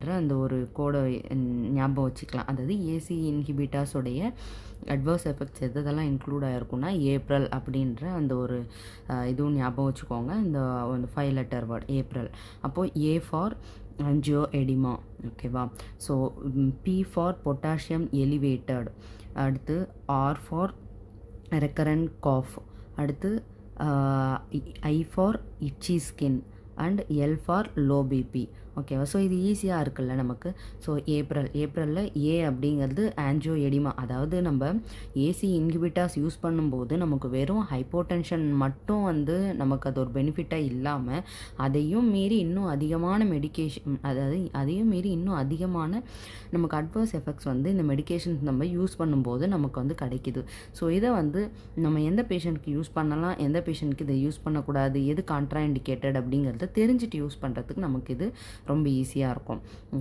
அப்படின்ற அந்த ஒரு கோடை ஞாபகம் வச்சுக்கலாம். அதாவது ஏசி இன்ஹிபிட்டாஸோடைய அட்வர்ஸ் எஃபெக்ட்ஸ் எதெல்லாம் இன்க்ளூட் ஆகிருக்குன்னா ஏப்ரல் அப்படின்ற அந்த ஒரு இதுவும் ஞாபகம் வச்சுக்கோங்க. இந்த 5 லெட்டர் வேர்ட் ஏப்ரல். அப்போது ஏ ஃபார் angio edema, ஓகேவா. So B for potassium elevated, அடுத்து ஆர் ஃபார் ரெக்கரண்ட் காஃப், அடுத்து I for itchy skin and L for low BP. ஓகேவா. ஸோ இது ஈஸியாக இருக்குல்ல நமக்கு. ஸோ ஏப்ரலில் ஏ அப்படிங்கிறது ஆன்ஜியோ எடிமா, அதாவது நம்ம ஏசி இன்ஹிபிட்டாஸ் யூஸ் பண்ணும்போது நமக்கு வெறும் ஹைப்போடென்ஷன் மட்டும் நமக்கு அது ஒரு பெனிஃபிட்டாக இல்லாமல் அதையும் மீறி இன்னும் அதிகமான மெடிக்கேஷன், அதாவது அதையும் மீறி இன்னும் அதிகமான நமக்கு அட்வர்ஸ் எஃபெக்ட்ஸ் இந்த மெடிக்கேஷன்ஸ் நம்ம யூஸ் பண்ணும்போது நமக்கு கிடைக்குது. ஸோ இதை நம்ம எந்த பேஷண்ட்க்கு யூஸ் பண்ணலாம், எந்த பேஷண்ட்க்கு இதை யூஸ் பண்ணக்கூடாது, எது கான்ட்ரா இண்டிகேட்டட் அப்படிங்கிறத தெரிஞ்சுட்டு யூஸ் பண்ணுறதுக்கு நமக்கு இது ரொம்ப ஈஸியாக இருக்கும்.